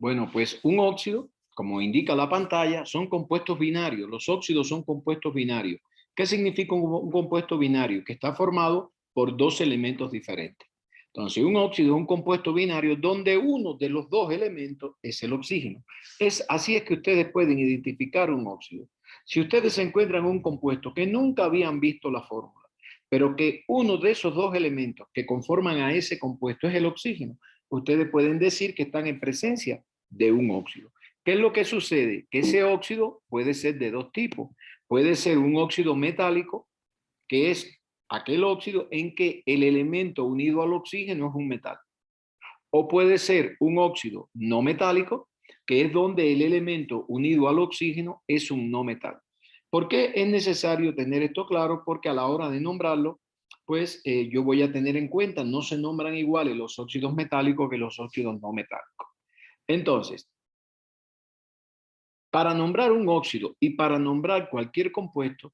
Bueno, pues un óxido, como indica la pantalla, son compuestos binarios. Los óxidos son compuestos binarios. ¿Qué significa un compuesto binario? Que está formado por dos elementos diferentes. Entonces, un óxido es un compuesto binario donde uno de los dos elementos es el oxígeno. Así es que ustedes pueden identificar un óxido. Si ustedes encuentran un compuesto que nunca habían visto la fórmula, pero que uno de esos dos elementos que conforman a ese compuesto es el oxígeno, ustedes pueden decir que están en presencia de un óxido. ¿Qué es lo que sucede? Que ese óxido puede ser de dos tipos. Puede ser un óxido metálico, que es aquel óxido en que el elemento unido al oxígeno es un metal. O puede ser un óxido no metálico, que es donde el elemento unido al oxígeno es un no metal. ¿Por qué es necesario tener esto claro? Porque a la hora de nombrarlo, pues yo voy a tener en cuenta, no se nombran iguales los óxidos metálicos que los óxidos no metálicos. Entonces, para nombrar un óxido y para nombrar cualquier compuesto,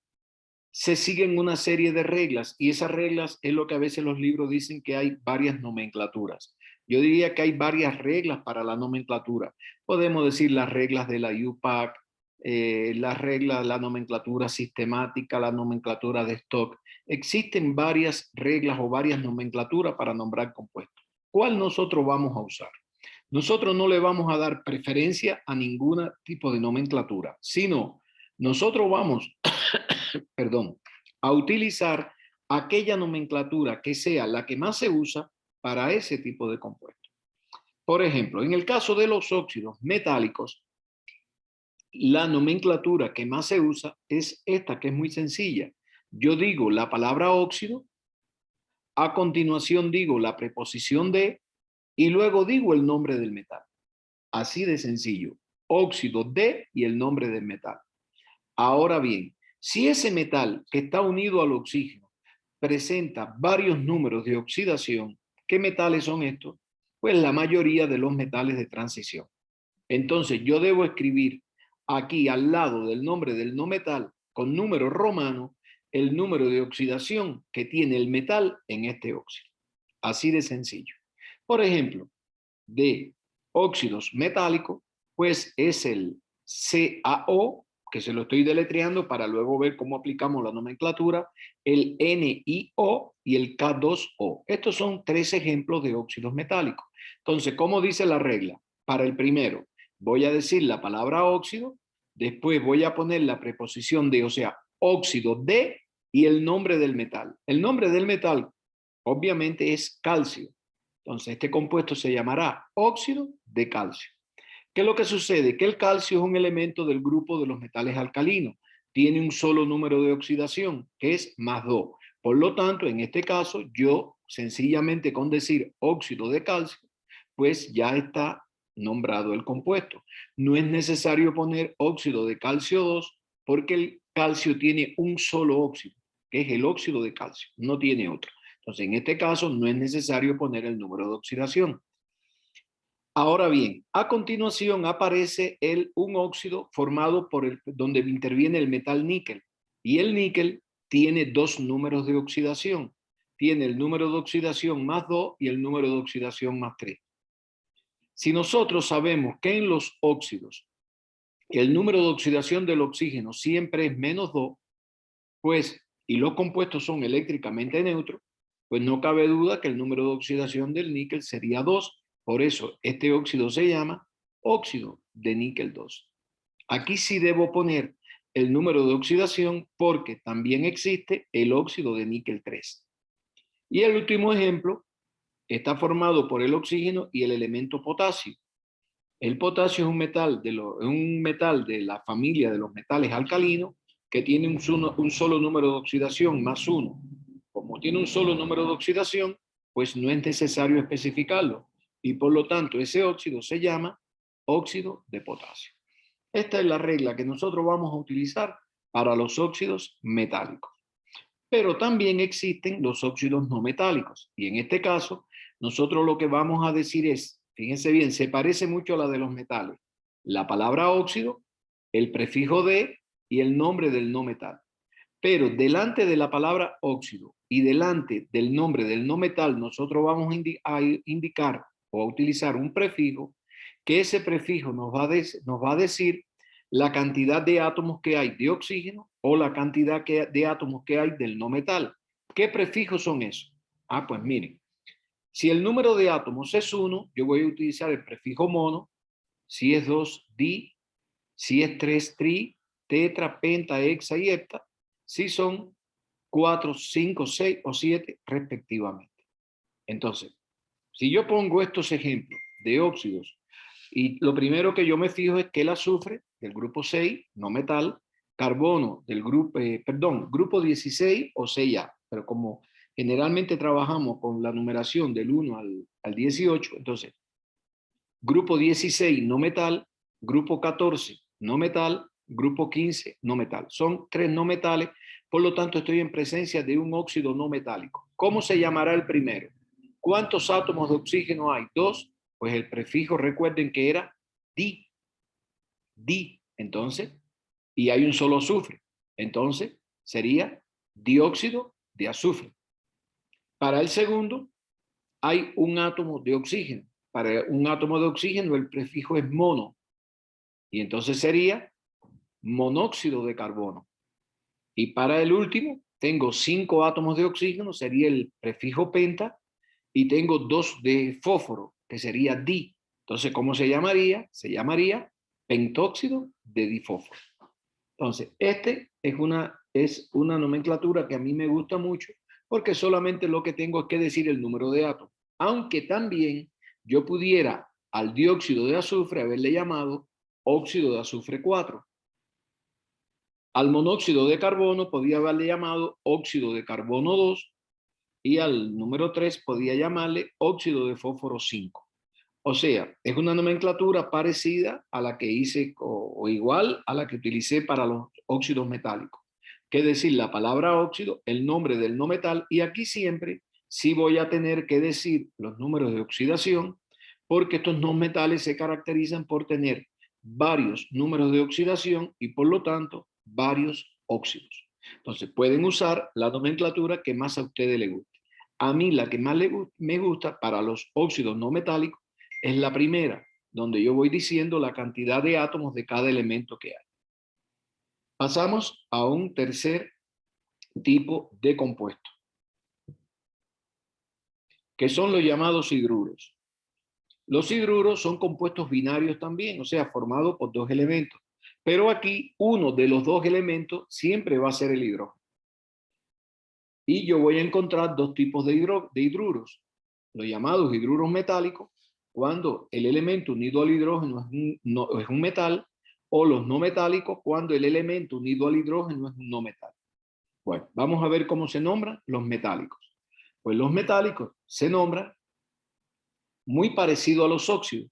se siguen una serie de reglas y esas reglas es lo que a veces los libros dicen que hay varias nomenclaturas. Yo diría que hay varias reglas para la nomenclatura. Podemos decir las reglas de la UPAC, las reglas, la nomenclatura sistemática, la nomenclatura de stock. Existen varias reglas o varias nomenclaturas para nombrar compuestos. ¿Cuál nosotros vamos a usar? Nosotros no le vamos a dar preferencia a ningún tipo de nomenclatura, sino nosotros vamos, perdón, a utilizar aquella nomenclatura que sea la que más se usa para ese tipo de compuestos. Por ejemplo, en el caso de los óxidos metálicos, la nomenclatura que más se usa es esta, que es muy sencilla. Yo digo la palabra óxido, a continuación digo la preposición de y luego digo el nombre del metal. Así de sencillo. Óxido de y el nombre del metal. Ahora bien, si ese metal que está unido al oxígeno presenta varios números de oxidación, ¿qué metales son estos? Pues la mayoría de los metales de transición. Entonces yo debo escribir aquí al lado del nombre del no metal con número romano el número de oxidación que tiene el metal en este óxido. Así de sencillo. Por ejemplo, de óxidos metálicos, pues es el CaO, que se lo estoy deletreando para luego ver cómo aplicamos la nomenclatura, el NiO y el K2O. Estos son tres ejemplos de óxidos metálicos. Entonces, ¿cómo dice la regla? Para el primero, voy a decir la palabra óxido, después voy a poner la preposición de, o sea, óxido de y el nombre del metal. El nombre del metal, obviamente, es calcio. Entonces, este compuesto se llamará óxido de calcio. ¿Qué es lo que sucede? Que el calcio es un elemento del grupo de los metales alcalinos. Tiene un solo número de oxidación, que es +2. Por lo tanto, en este caso, yo sencillamente con decir óxido de calcio, pues ya está nombrado el compuesto. No es necesario poner óxido de calcio 2 porque el calcio tiene un solo óxido, que es el óxido de calcio, no tiene otro. Entonces, en este caso, no es necesario poner el número de oxidación. Ahora bien, a continuación aparece un óxido formado donde interviene el metal níquel. Y el níquel tiene dos números de oxidación. Tiene el número de oxidación +2 y el número de oxidación +3. Si nosotros sabemos que en los óxidos el número de oxidación del oxígeno siempre es -2, pues, y los compuestos son eléctricamente neutros, pues no cabe duda que el número de oxidación del níquel sería 2. Por eso este óxido se llama óxido de níquel 2. Aquí sí debo poner el número de oxidación porque también existe el óxido de níquel 3. Y el último ejemplo está formado por el oxígeno y el elemento potasio. El potasio es un metal de la familia de los metales alcalinos que tiene un solo número de oxidación +1. Como tiene un solo número de oxidación, pues no es necesario especificarlo y por lo tanto ese óxido se llama óxido de potasio. Esta es la regla que nosotros vamos a utilizar para los óxidos metálicos. Pero también existen los óxidos no metálicos y en este caso nosotros lo que vamos a decir es, fíjense bien, se parece mucho a la de los metales. La palabra óxido, el prefijo de y el nombre del no metal. Pero delante de la palabra óxido y delante del nombre del no metal, nosotros vamos a indicar o a utilizar un prefijo que ese prefijo nos va a decir la cantidad de átomos que hay de oxígeno o la cantidad de átomos que hay del no metal. ¿Qué prefijos son esos? Ah, pues miren, si el número de átomos es 1, yo voy a utilizar el prefijo mono. Si es 2, di. Si es 3, tri, tetra, penta, hexa y hepta. Si son 4, 5, 6 o 7 respectivamente. Entonces, si yo pongo estos ejemplos de óxidos, y lo primero que yo me fijo es que el azufre del grupo 6, no metal, carbono del grupo 16 o 6A, pero como generalmente trabajamos con la numeración del 1 al 18, entonces, grupo 16 no metal, grupo 14 no metal, grupo 15 no metal. Son 3 no metales, por lo tanto estoy en presencia de un óxido no metálico. ¿Cómo se llamará el primero? ¿Cuántos átomos de oxígeno hay? 2. Pues el prefijo, recuerden que era di. Di. Entonces, y hay un solo azufre. Entonces, sería dióxido de azufre. Para el segundo, hay un átomo de oxígeno. Para un átomo de oxígeno, el prefijo es mono. Y entonces sería monóxido de carbono. Y para el último, tengo 5 átomos de oxígeno, sería el prefijo penta, y tengo 2 de fósforo, que sería di. Entonces, ¿cómo se llamaría? Se llamaría pentóxido de difósforo. Entonces, es una nomenclatura que a mí me gusta mucho, porque solamente lo que tengo es que decir el número de átomos. Aunque también yo pudiera al dióxido de azufre haberle llamado óxido de azufre 4. Al monóxido de carbono podía haberle llamado óxido de carbono 2 y al número 3 podía llamarle óxido de fósforo 5. O sea, es una nomenclatura parecida a la que hice o igual a la que utilicé para los óxidos metálicos. Que decir la palabra óxido, el nombre del no metal, y aquí siempre sí voy a tener que decir los números de oxidación, porque estos no metales se caracterizan por tener varios números de oxidación y por lo tanto varios óxidos. Entonces pueden usar la nomenclatura que más a ustedes les guste. A mí la que más me gusta para los óxidos no metálicos es la primera, donde yo voy diciendo la cantidad de átomos de cada elemento que hay. Pasamos a un tercer tipo de compuesto, que son los llamados hidruros. Los hidruros son compuestos binarios también, o sea, formados por 2 elementos. Pero aquí uno de los 2 elementos siempre va a ser el hidrógeno. Y yo voy a encontrar 2 tipos de hidruros. Los llamados hidruros metálicos, cuando el elemento unido al hidrógeno es un metal, o los no metálicos, cuando el elemento unido al hidrógeno es un no metal. Bueno, vamos a ver cómo se nombran los metálicos. Pues los metálicos se nombran muy parecido a los óxidos,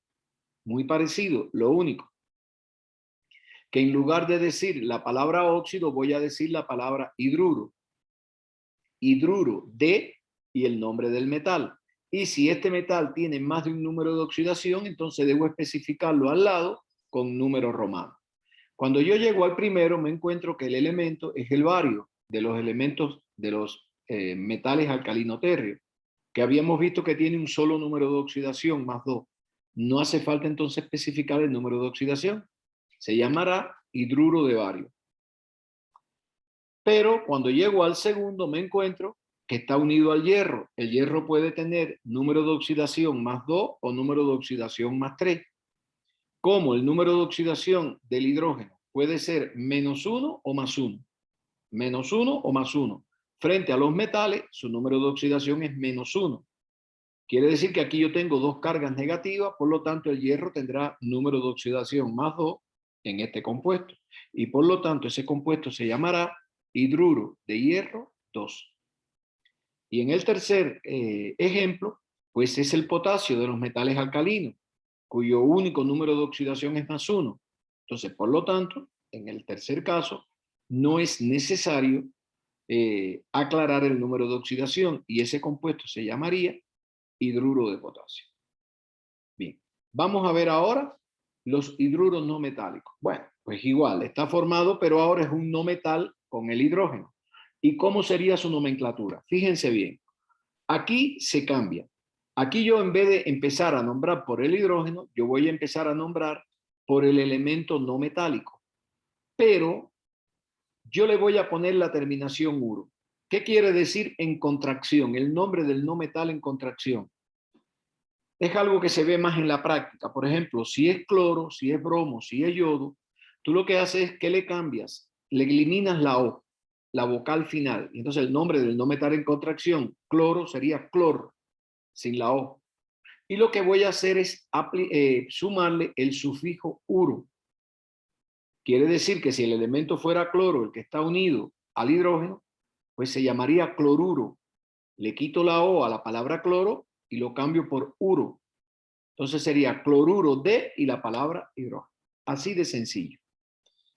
muy parecido, lo único que en lugar de decir la palabra óxido voy a decir la palabra hidruro. Hidruro de y el nombre del metal. Y si este metal tiene más de un número de oxidación, entonces debo especificarlo al lado con número romano. Cuando yo llego al primero, me encuentro que el elemento es el bario de los elementos de los metales alcalino-térreos, que habíamos visto que tiene un solo número de oxidación, más 2. No hace falta entonces especificar el número de oxidación. Se llamará hidruro de bario. Pero cuando llego al segundo me encuentro que está unido al hierro. El hierro puede tener número de oxidación más 2 o número de oxidación más 3. Como el número de oxidación del hidrógeno puede ser menos 1 o más 1. Menos 1 o más 1. Frente a los metales, su número de oxidación es menos 1. Quiere decir que aquí yo tengo 2 cargas negativas, por lo tanto el hierro tendrá número de oxidación más 2 en este compuesto. Y por lo tanto ese compuesto se llamará hidruro de hierro 2. Y en el tercer ejemplo, pues es el potasio de los metales alcalinos, cuyo único número de oxidación es más 1. Entonces, por lo tanto, en el tercer caso, no es necesario aclarar el número de oxidación y ese compuesto se llamaría hidruro de potasio. Bien, vamos a ver ahora los hidruros no metálicos. Bueno, pues igual, está formado, pero ahora es un no metal con el hidrógeno. ¿Y cómo sería su nomenclatura? Fíjense bien, aquí se cambia. Aquí yo, en vez de empezar a nombrar por el hidrógeno, yo voy a empezar a nombrar por el elemento no metálico. Pero yo le voy a poner la terminación uro. ¿Qué quiere decir en contracción? El nombre del no metal en contracción. Es algo que se ve más en la práctica. Por ejemplo, si es cloro, si es bromo, si es yodo, tú lo que haces es que le cambias, le eliminas la O, la vocal final. Y entonces el nombre del no metal en contracción, cloro, sería clor, sin la O. Y lo que voy a hacer es sumarle el sufijo uro. Quiere decir que si el elemento fuera cloro, el que está unido al hidrógeno, pues se llamaría cloruro. Le quito la O a la palabra cloro y lo cambio por uro. Entonces sería cloruro de y la palabra hidrógeno. Así de sencillo.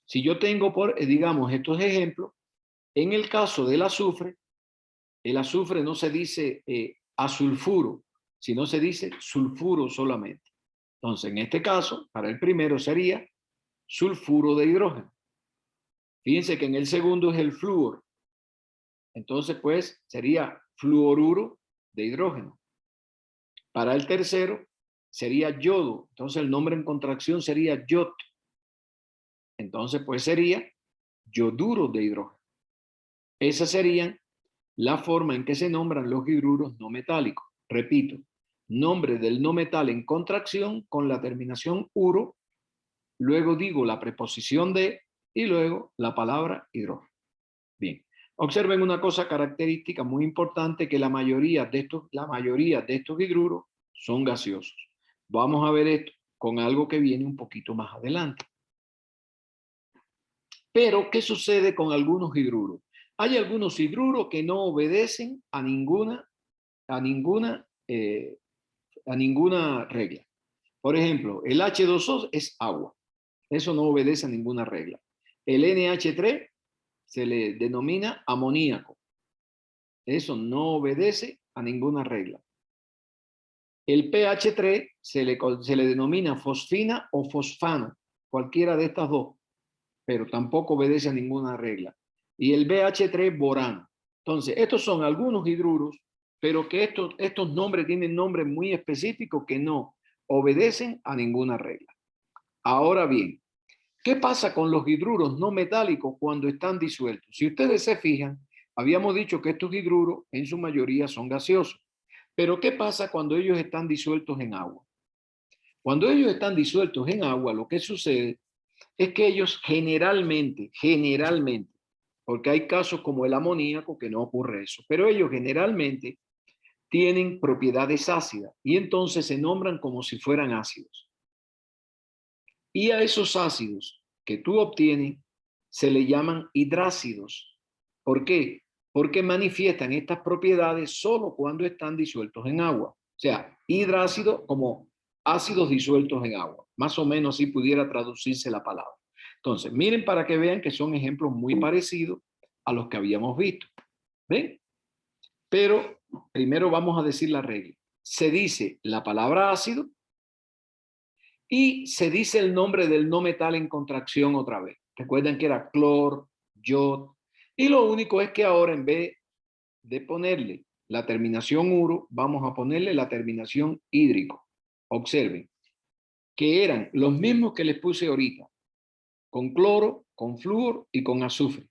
Si yo tengo, digamos, estos ejemplos, en el caso del azufre, el azufre no se dice asulfuro, sino se dice sulfuro solamente. Entonces, en este caso, para el primero sería sulfuro de hidrógeno. Fíjense que en el segundo es el flúor. Entonces, pues, sería fluoruro de hidrógeno. Para el tercero, sería yodo. Entonces, el nombre en contracción sería yod. Entonces, pues, sería yoduro de hidrógeno. Esa sería la forma en que se nombran los hidruros no metálicos. Repito, nombre del no metal en contracción con la terminación uro, luego digo la preposición de y luego la palabra hidrógeno. Bien, observen una cosa característica muy importante, que la mayoría de estos hidruros son gaseosos. Vamos a ver esto con algo que viene un poquito más adelante. Pero, ¿qué sucede con algunos hidruros? Hay algunos hidruros que no obedecen a ninguna regla. Por ejemplo, el H2O es agua. Eso no obedece a ninguna regla. El NH3 se le denomina amoníaco. Eso no obedece a ninguna regla. El pH3 se le denomina fosfina o fosfano, cualquiera de estas dos, pero tampoco obedece a ninguna regla. Y el BH3 borano. Entonces, estos son algunos hidruros, pero que estos nombres tienen nombres muy específicos que no obedecen a ninguna regla. Ahora bien, ¿qué pasa con los hidruros no metálicos cuando están disueltos? Si ustedes se fijan, habíamos dicho que estos hidruros en su mayoría son gaseosos. Pero ¿qué pasa cuando ellos están disueltos en agua? Cuando ellos están disueltos en agua, lo que sucede es que ellos generalmente, porque hay casos como el amoníaco que no ocurre eso, pero ellos generalmente tienen propiedades ácidas y entonces se nombran como si fueran ácidos. Y a esos ácidos que tú obtienes se le llaman hidrácidos. ¿Por qué? Porque manifiestan estas propiedades solo cuando están disueltos en agua. O sea, hidrácido como ácidos disueltos en agua. Más o menos así pudiera traducirse la palabra. Entonces, miren para que vean que son ejemplos muy parecidos a los que habíamos visto. ¿Ven? Pero primero vamos a decir la regla. Se dice la palabra ácido y se dice el nombre del no metal en contracción otra vez. Recuerden que era clor, yod. Y lo único es que ahora, en vez de ponerle la terminación uro, vamos a ponerle la terminación hídrico. Observen que eran los mismos que les puse ahorita, con cloro, con flúor y con azufre.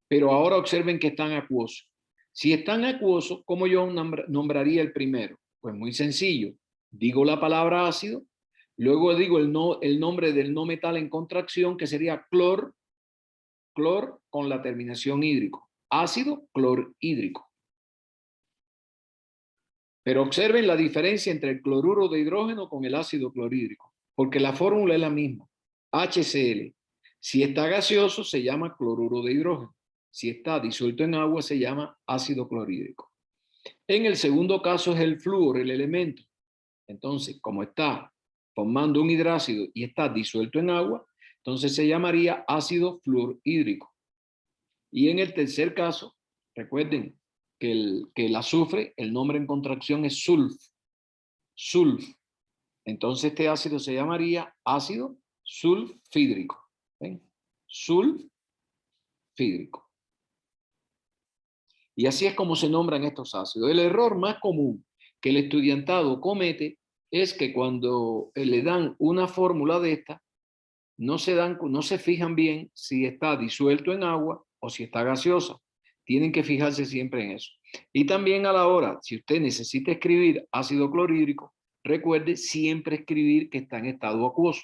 Pero ahora observen que están acuosos. Si están acuosos, ¿cómo yo nombraría el primero? Pues muy sencillo. Digo la palabra ácido, luego digo el nombre del no metal en contracción, que sería clor con la terminación hídrico. Ácido clorhídrico. Pero observen la diferencia entre el cloruro de hidrógeno con el ácido clorhídrico, porque la fórmula es la misma. HCl. Si está gaseoso, se llama cloruro de hidrógeno. Si está disuelto en agua, se llama ácido clorhídrico. En el segundo caso es el flúor, el elemento. Entonces, como está formando un hidrácido y está disuelto en agua, entonces se llamaría ácido fluorhídrico. Y en el tercer caso, recuerden que el azufre, el nombre en contracción es sulf. Sulf. Entonces este ácido se llamaría ácido sulfídrico. ¿Ven? Sulfídrico. Y así es como se nombran estos ácidos. El error más común que el estudiantado comete es que cuando le dan una fórmula de esta, no se fijan bien si está disuelto en agua o si está gaseosa. Tienen que fijarse siempre en eso. Y también a la hora, si usted necesita escribir ácido clorhídrico, recuerde siempre escribir que está en estado acuoso,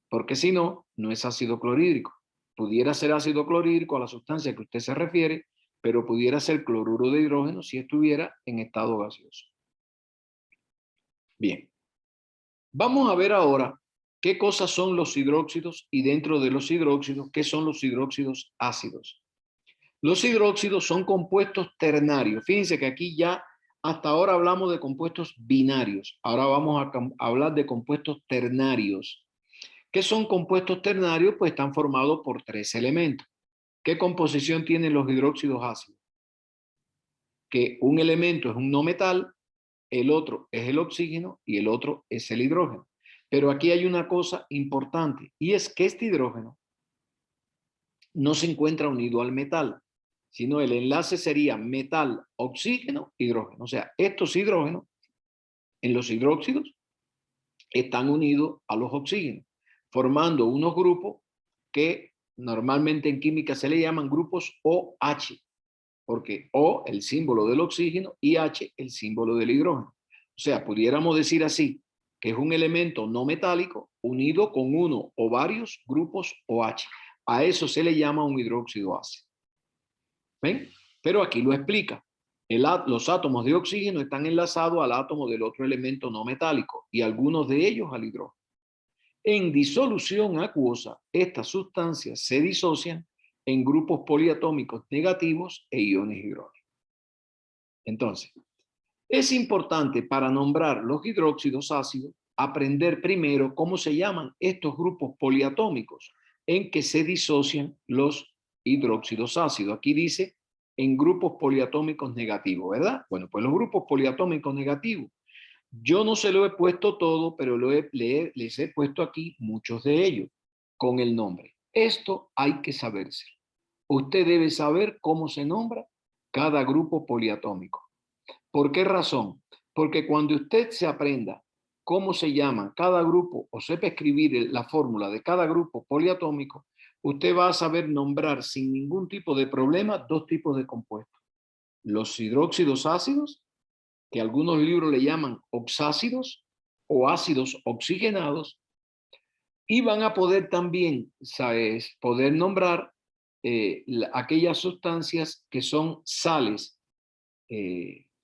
porque si no, no es ácido clorhídrico. Pudiera ser ácido clorhídrico a la sustancia que usted se refiere, pero pudiera ser cloruro de hidrógeno si estuviera en estado gaseoso. Bien, vamos a ver ahora qué cosas son los hidróxidos y dentro de los hidróxidos, qué son los hidróxidos ácidos. Los hidróxidos son compuestos ternarios. Fíjense que aquí ya hasta ahora hablamos de compuestos binarios. Ahora vamos a hablar de compuestos ternarios. ¿Qué son compuestos ternarios? Pues están formados por 3 elementos. ¿Qué composición tienen los hidróxidos ácidos? Que un elemento es un no metal, el otro es el oxígeno y el otro es el hidrógeno. Pero aquí hay una cosa importante y es que este hidrógeno no se encuentra unido al metal, sino el enlace sería metal, oxígeno, hidrógeno. O sea, estos hidrógenos en los hidróxidos están unidos a los oxígenos, formando unos grupos que normalmente en química se le llaman grupos OH, porque O, el símbolo del oxígeno, y H, el símbolo del hidrógeno. O sea, pudiéramos decir así, que es un elemento no metálico unido con uno o varios grupos OH. A eso se le llama un hidróxido ácido. ¿Ven? Pero aquí lo explica. Los átomos de oxígeno están enlazados al átomo del otro elemento no metálico y algunos de ellos al hidrógeno. En disolución acuosa, estas sustancias se disocian en grupos poliatómicos negativos e iones hidrógenos. Entonces, es importante para nombrar los hidróxidos ácidos aprender primero cómo se llaman estos grupos poliatómicos en que se disocian los hidróxidos ácidos. Aquí dice en grupos poliatómicos negativos, ¿verdad? Bueno, pues los grupos poliatómicos negativos, yo no se lo he puesto todo, pero les he puesto aquí muchos de ellos con el nombre. Esto hay que saberse. Usted debe saber cómo se nombra cada grupo poliatómico. ¿Por qué razón? Porque cuando usted se aprenda cómo se llama cada grupo o sepa escribir la fórmula de cada grupo poliatómico, usted va a saber nombrar sin ningún tipo de problema 2 tipos de compuestos. Los hidróxidos ácidos, que algunos libros le llaman oxácidos o ácidos oxigenados, y van a poder también, ¿sabes?, poder nombrar aquellas sustancias que son sales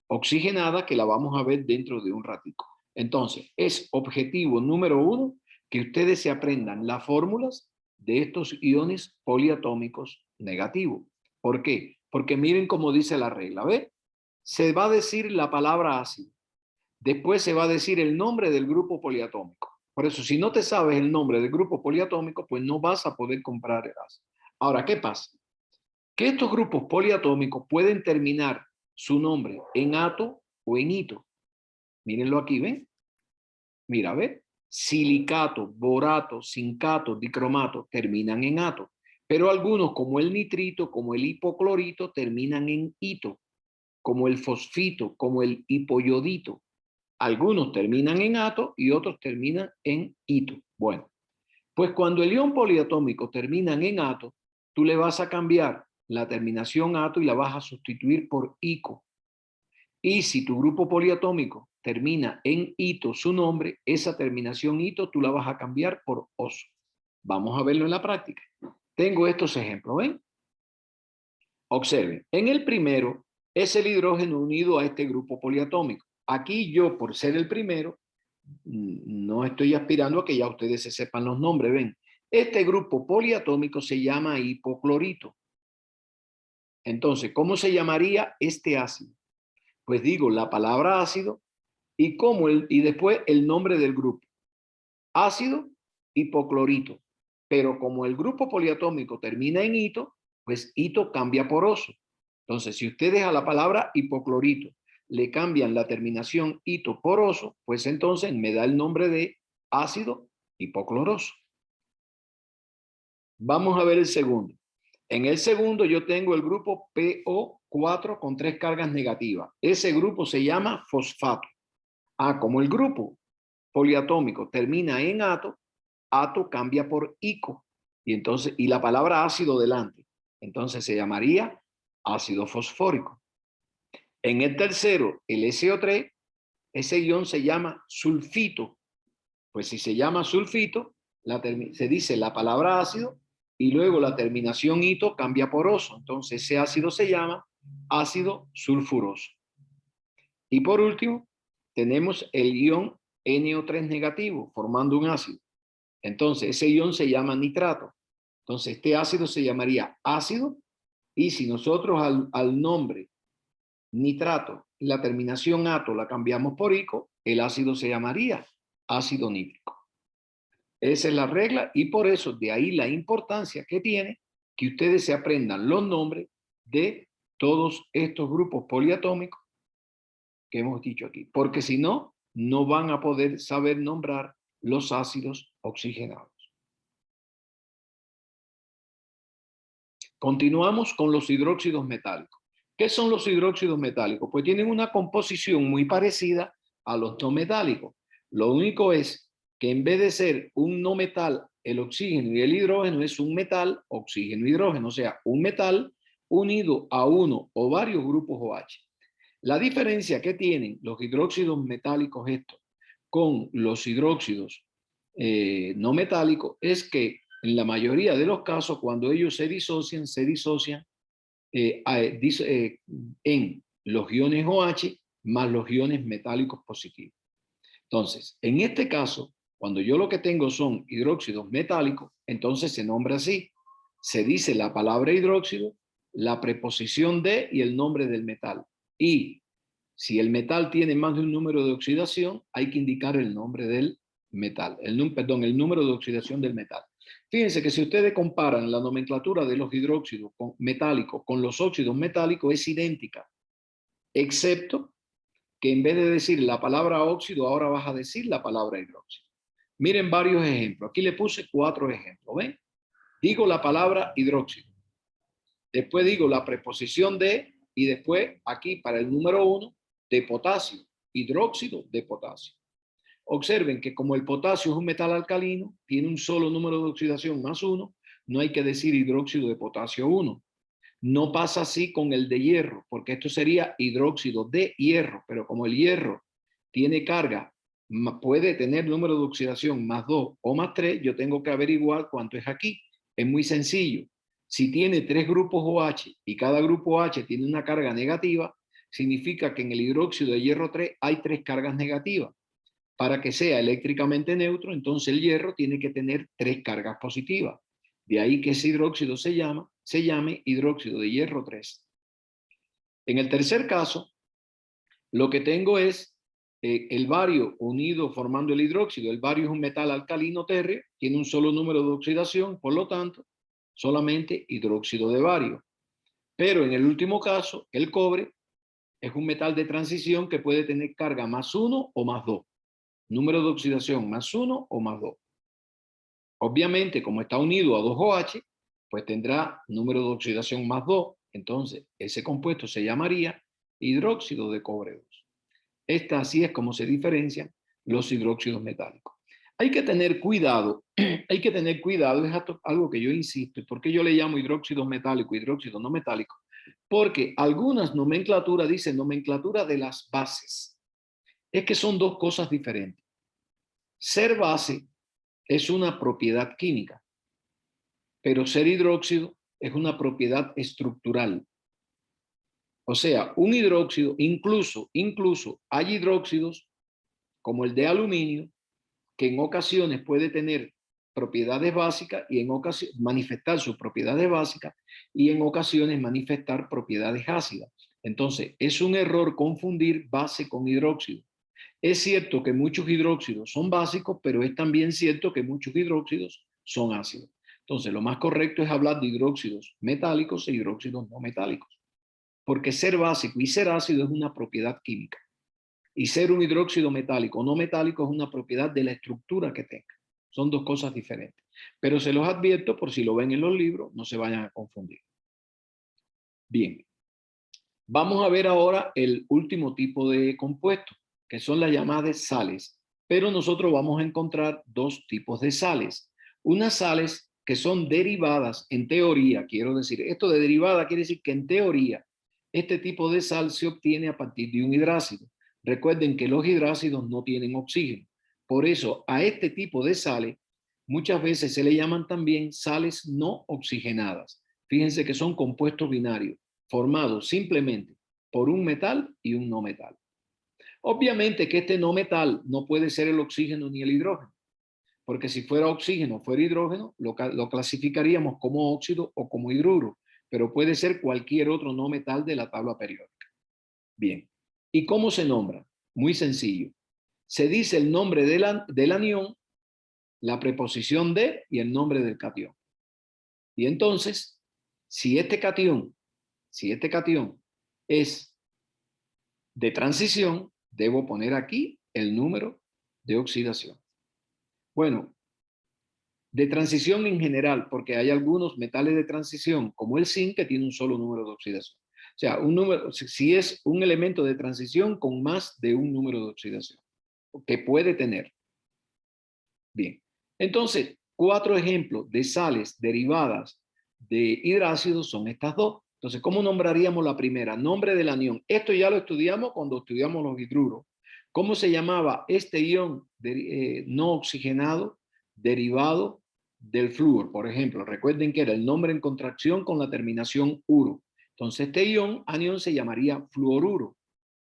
oxigenada, que la vamos a ver dentro de un ratico. Entonces, es objetivo número 1 que ustedes se aprendan las fórmulas de estos iones poliatómicos negativos. ¿Por qué? Porque miren cómo dice la regla, ¿ve? Se va a decir la palabra ácido, después se va a decir el nombre del grupo poliatómico. Por eso, si no te sabes el nombre del grupo poliatómico, pues no vas a poder comprar el ácido. Ahora, ¿qué pasa? Que estos grupos poliatómicos pueden terminar su nombre en ato o en ito. Mírenlo aquí, ¿ven? Mira, ¿ven? Silicato, borato, zincato, dicromato terminan en ato. Pero algunos, como el nitrito, como el hipoclorito, terminan en ito. Como el fosfito, como el hipoyodito. Algunos terminan en ato y otros terminan en ito. Bueno, pues cuando el ion poliatómico termina en ato, tú le vas a cambiar la terminación ato y la vas a sustituir por ico. Y si tu grupo poliatómico termina en ito su nombre, esa terminación ito tú la vas a cambiar por oso. Vamos a verlo en la práctica. Tengo estos ejemplos, ¿ven? Observen, en el primero es el hidrógeno unido a este grupo poliatómico. Aquí yo, por ser el primero, no estoy aspirando a que ya ustedes se sepan los nombres, ven. Este grupo poliatómico se llama hipoclorito. Entonces, ¿cómo se llamaría este ácido? Pues digo la palabra ácido y después el nombre del grupo. Ácido hipoclorito. Pero como el grupo poliatómico termina en ito, pues ito cambia por oso. Entonces, si ustedes a la palabra hipoclorito le cambian la terminación ito por oso, pues entonces me da el nombre de ácido hipocloroso. Vamos a ver el segundo. En el segundo yo tengo el grupo PO 4 con 3 cargas negativas. Ese grupo se llama fosfato. Como el grupo poliatómico termina en ato, ato cambia por ico. Y la palabra ácido delante. Entonces se llamaría ácido fosfórico. En el tercero, el SO3, ese ion se llama sulfito. Pues si se llama sulfito, se dice la palabra ácido y luego la terminación ito cambia por oso. Entonces ese ácido se llama ácido sulfuroso. Y por último, tenemos el ion NO3 negativo formando un ácido. Entonces ese ion se llama nitrato. Entonces este ácido se llamaría ácido y si nosotros al nombre nitrato, la terminación ato la cambiamos por ico, el ácido se llamaría ácido nítrico. Esa es la regla y por eso de ahí la importancia que tiene que ustedes se aprendan los nombres de todos estos grupos poliatómicos que hemos dicho aquí, porque si no, no van a poder saber nombrar los ácidos oxigenados. Continuamos con los hidróxidos metálicos. ¿Qué son los hidróxidos metálicos? Pues tienen una composición muy parecida a los no metálicos. Lo único es que en vez de ser un no metal, el oxígeno y el hidrógeno es un metal, oxígeno, hidrógeno, o sea, un metal unido a uno o varios grupos OH. La diferencia que tienen los hidróxidos metálicos estos con los hidróxidos no metálicos es que en la mayoría de los casos, cuando ellos se disocian en los iones OH más los iones metálicos positivos. Entonces, en este caso, cuando yo lo que tengo son hidróxidos metálicos, entonces se nombra así. Se dice la palabra hidróxido, la preposición de y el nombre del metal. Y si el metal tiene más de un número de oxidación, hay que indicar el nombre del metal, el número de oxidación del metal. Fíjense que si ustedes comparan la nomenclatura de los hidróxidos metálicos con los óxidos metálicos es idéntica, excepto que en vez de decir la palabra óxido, ahora vas a decir la palabra hidróxido. Miren varios ejemplos. Aquí le puse 4 ejemplos. ¿Ven? Digo la palabra hidróxido. Después digo la preposición de y después aquí para el número 1 de potasio, hidróxido de potasio. Observen que como el potasio es un metal alcalino, tiene un solo número de oxidación más 1, no hay que decir hidróxido de potasio 1. No pasa así con el de hierro, porque esto sería hidróxido de hierro, pero como el hierro tiene carga, puede tener número de oxidación más 2 o más 3, yo tengo que averiguar cuánto es aquí. Es muy sencillo. Si tiene 3 grupos OH y cada grupo OH tiene una carga negativa, significa que en el hidróxido de hierro 3 hay 3 cargas negativas. Para que sea eléctricamente neutro, entonces el hierro tiene que tener 3 cargas positivas. De ahí que ese hidróxido se llame hidróxido de hierro 3. En el tercer caso, lo que tengo es el bario unido formando el hidróxido. El bario es un metal alcalino térreo, tiene un solo número de oxidación, por lo tanto, solamente hidróxido de bario. Pero en el último caso, el cobre es un metal de transición que puede tener carga más 1 o más 2. Número de oxidación más 1 o más 2. Obviamente, como está unido a 2 OH, pues tendrá número de oxidación más 2. Entonces, ese compuesto se llamaría hidróxido de cobre 2. Así es como se diferencian los hidróxidos metálicos. Hay que tener cuidado, es algo que yo insisto. ¿Por qué yo le llamo hidróxido metálico, hidróxido no metálico? Porque algunas nomenclaturas dicen nomenclatura de las bases. Es que son dos cosas diferentes. Ser base es una propiedad química, pero ser hidróxido es una propiedad estructural. O sea, un hidróxido, incluso hay hidróxidos como el de aluminio, que en ocasiones puede tener propiedades básicas y en ocasiones manifestar sus propiedades básicas y en ocasiones manifestar propiedades ácidas. Entonces, es un error confundir base con hidróxido. Es cierto que muchos hidróxidos son básicos, pero es también cierto que muchos hidróxidos son ácidos. Entonces, lo más correcto es hablar de hidróxidos metálicos e hidróxidos no metálicos, porque ser básico y ser ácido es una propiedad química. Y ser un hidróxido metálico o no metálico es una propiedad de la estructura que tenga. Son dos cosas diferentes. Pero se los advierto por si lo ven en los libros, no se vayan a confundir. Bien. Vamos a ver ahora el último tipo de compuesto, que son las llamadas sales. Pero nosotros vamos a encontrar dos tipos de sales. Unas sales que son derivadas en teoría, quiero decir, esto de derivada quiere decir que en teoría este tipo de sal se obtiene a partir de un hidrácido. Recuerden que los hidrácidos no tienen oxígeno. Por eso a este tipo de sales muchas veces se le llaman también sales no oxigenadas. Fíjense que son compuestos binarios formados simplemente por un metal y un no metal. Obviamente que este no metal no puede ser el oxígeno ni el hidrógeno, porque si fuera oxígeno, fuera hidrógeno, lo clasificaríamos como óxido o como hidruro, pero puede ser cualquier otro no metal de la tabla periódica. Bien, ¿y cómo se nombra? Muy sencillo. Se dice el nombre del anión, la preposición de y el nombre del catión. Y entonces, si este catión es de transición, debo poner aquí el número de oxidación. Bueno, de transición en general, porque hay algunos metales de transición, como el zinc, que tiene un solo número de oxidación. O sea, un número, si es un elemento de transición con más de un número de oxidación, que puede tener. Bien, entonces, 4 ejemplos de sales derivadas de hidrácidos son estas dos. Entonces, ¿cómo nombraríamos la primera? Nombre del anión. Esto ya lo estudiamos cuando estudiamos los hidruros. ¿Cómo se llamaba este ion no oxigenado derivado del flúor? Por ejemplo, recuerden que era el nombre en contracción con la terminación uro. Entonces, este ion, anión, se llamaría fluoruro.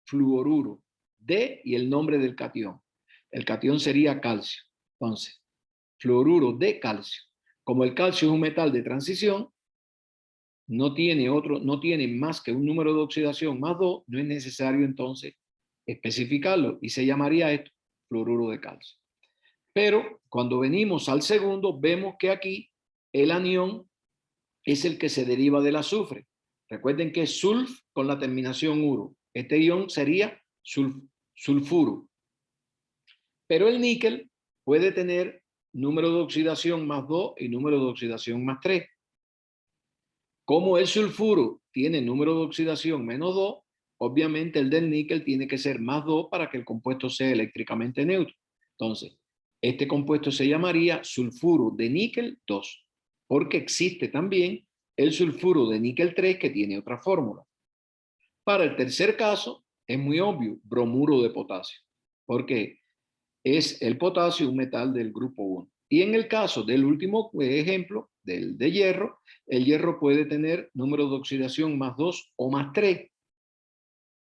Fluoruro. D y el nombre del catión. El catión sería calcio. Entonces, fluoruro de calcio. Como el calcio es un metal de transición, no tiene más que un número de oxidación más 2, no es necesario entonces especificarlo y se llamaría esto fluoruro de calcio. Pero cuando venimos al segundo, vemos que aquí el anión es el que se deriva del azufre. Recuerden que es sulf con la terminación uro. Este ion sería sulfuro. Pero el níquel puede tener número de oxidación más 2 y número de oxidación más 3. Como el sulfuro tiene número de oxidación menos 2, obviamente el del níquel tiene que ser más 2 para que el compuesto sea eléctricamente neutro. Entonces, este compuesto se llamaría sulfuro de níquel 2, porque existe también el sulfuro de níquel 3 que tiene otra fórmula. Para el tercer caso, es muy obvio, bromuro de potasio, porque es el potasio un metal del grupo 1. Y en el caso del último ejemplo, del de hierro, el hierro puede tener número de oxidación más 2 o más 3.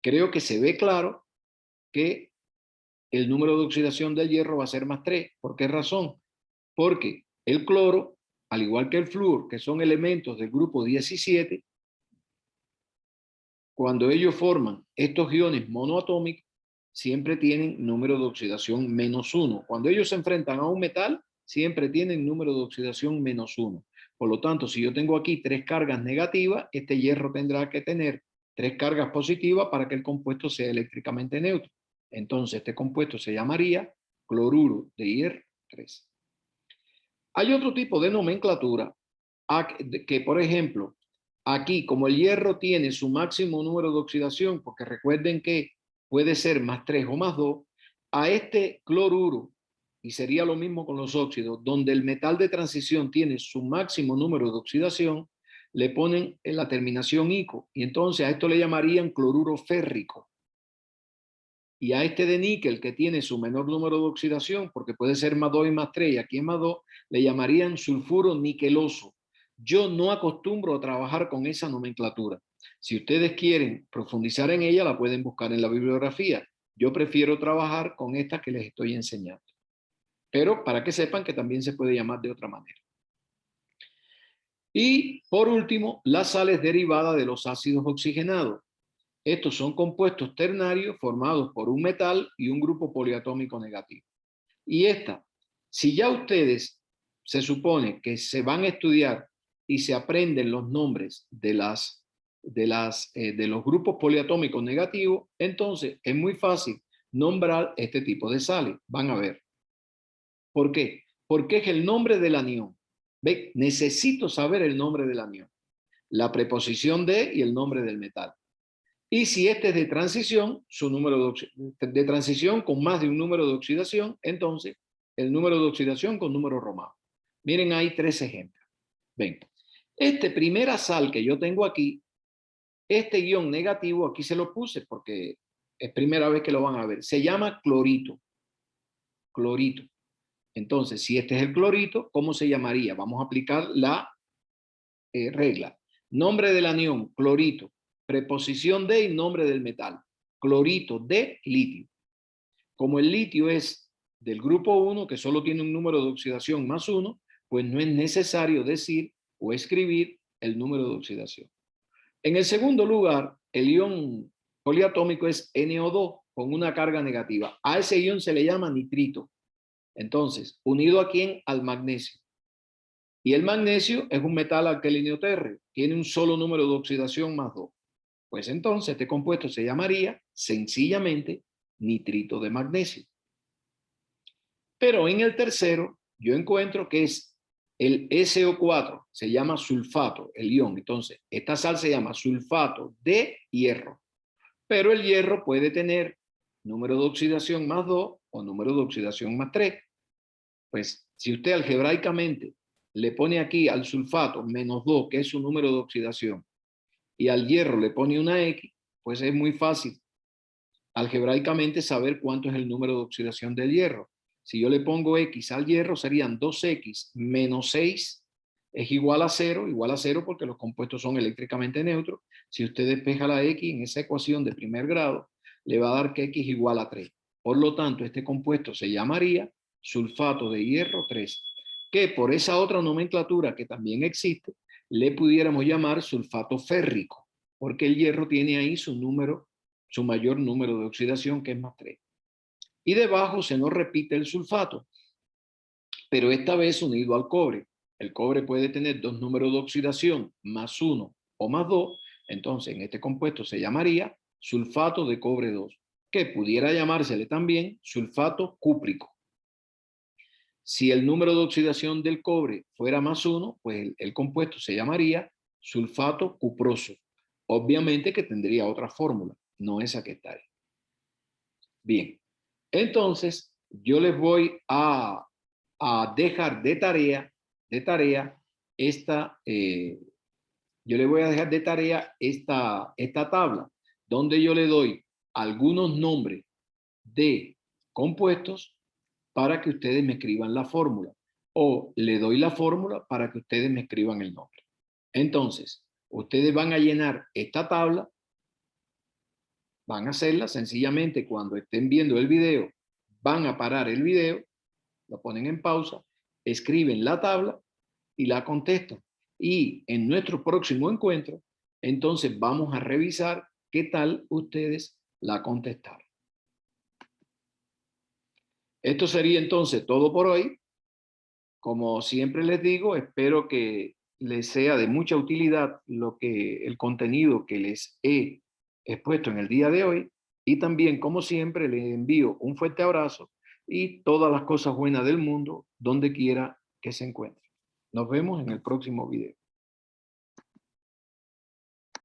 Creo que se ve claro que el número de oxidación del hierro va a ser más 3. ¿Por qué razón? Porque el cloro, al igual que el flúor, que son elementos del grupo 17, cuando ellos forman estos iones monoatómicos, siempre tienen número de oxidación menos 1. Cuando ellos se enfrentan a un metal, siempre tienen número de oxidación menos 1. Por lo tanto, si yo tengo aquí 3 cargas negativas, este hierro tendrá que tener 3 cargas positivas para que el compuesto sea eléctricamente neutro. Entonces, este compuesto se llamaría cloruro de hierro 3. Hay otro tipo de nomenclatura que, por ejemplo, aquí, como el hierro tiene su máximo número de oxidación, porque recuerden que puede ser más 3 o más 2, a este cloruro, y sería lo mismo con los óxidos, donde el metal de transición tiene su máximo número de oxidación, le ponen en la terminación ico, y entonces a esto le llamarían cloruro férrico. Y a este de níquel, que tiene su menor número de oxidación, porque puede ser más 2 y más 3, y aquí es más 2, le llamarían sulfuro niqueloso. Yo no acostumbro a trabajar con esa nomenclatura. Si ustedes quieren profundizar en ella, la pueden buscar en la bibliografía. Yo prefiero trabajar con esta que les estoy enseñando. Pero para que sepan que también se puede llamar de otra manera. Y por último, las sales derivadas de los ácidos oxigenados. Estos son compuestos ternarios formados por un metal y un grupo poliatómico negativo. Y si ya ustedes se supone que se van a estudiar y se aprenden los nombres de los grupos poliatómicos negativos, entonces es muy fácil nombrar este tipo de sales. Van a ver. ¿Por qué? Porque es el nombre del anión. ¿Ve? Necesito saber el nombre del anión, la preposición de y el nombre del metal. Y si este es de transición, su número de transición con más de un número de oxidación, entonces el número de oxidación con número romano. Miren, hay 3 ejemplos. Ven, este primera sal que yo tengo aquí, este guión negativo, aquí se lo puse porque es primera vez que lo van a ver. Se llama clorito. Clorito. Entonces, si este es el clorito, ¿cómo se llamaría? Vamos a aplicar la regla. Nombre del anión, clorito. Preposición de y nombre del metal. Clorito de litio. Como el litio es del grupo 1, que solo tiene un número de oxidación más 1, pues no es necesario decir o escribir el número de oxidación. En el segundo lugar, el ion poliatómico es NO2 con una carga negativa. A ese ion se le llama nitrito. Entonces, unido a quién? Al magnesio. Y el magnesio es un metal alquilino térreo, tiene un solo número de oxidación más 2. Pues entonces este compuesto se llamaría sencillamente nitrito de magnesio. Pero en el tercero yo encuentro que es el SO4, se llama sulfato, el ion. Entonces esta sal se llama sulfato de hierro. Pero el hierro puede tener número de oxidación más 2 o número de oxidación más 3. Pues si usted algebraicamente le pone aquí al sulfato menos 2, que es su número de oxidación, y al hierro le pone una X, pues es muy fácil algebraicamente saber cuánto es el número de oxidación del hierro. Si yo le pongo X al hierro, serían 2X menos 6 es igual a 0 porque los compuestos son eléctricamente neutros. Si usted despeja la X en esa ecuación de primer grado, le va a dar que X igual a 3. Por lo tanto, este compuesto se llamaría sulfato de hierro 3, que por esa otra nomenclatura que también existe, le pudiéramos llamar sulfato férrico, porque el hierro tiene ahí su mayor número de oxidación, que es más 3. Y debajo se nos repite el sulfato, pero esta vez unido al cobre. El cobre puede tener 2 números de oxidación, más 1 o más 2, entonces en este compuesto se llamaría sulfato de cobre 2, que pudiera llamársele también sulfato cúprico. Si el número de oxidación del cobre fuera más 1, pues el compuesto se llamaría sulfato cuproso. Obviamente que tendría otra fórmula, no esa que está ahí. Bien, entonces yo les voy a dejar de tarea esta, yo les voy a dejar de tarea esta tabla, donde yo le doy algunos nombres de compuestos para que ustedes me escriban la fórmula, o le doy la fórmula para que ustedes me escriban el nombre. Entonces, ustedes van a llenar esta tabla, van a hacerla sencillamente cuando estén viendo el video, van a parar el video, lo ponen en pausa, escriben la tabla y la contestan. Y en nuestro próximo encuentro, entonces vamos a revisar qué tal ustedes la contestaron. Esto sería entonces todo por hoy. Como siempre les digo, espero que les sea de mucha utilidad el contenido que les he expuesto en el día de hoy. Y también, como siempre, les envío un fuerte abrazo y todas las cosas buenas del mundo, donde quiera que se encuentren. Nos vemos en el próximo video.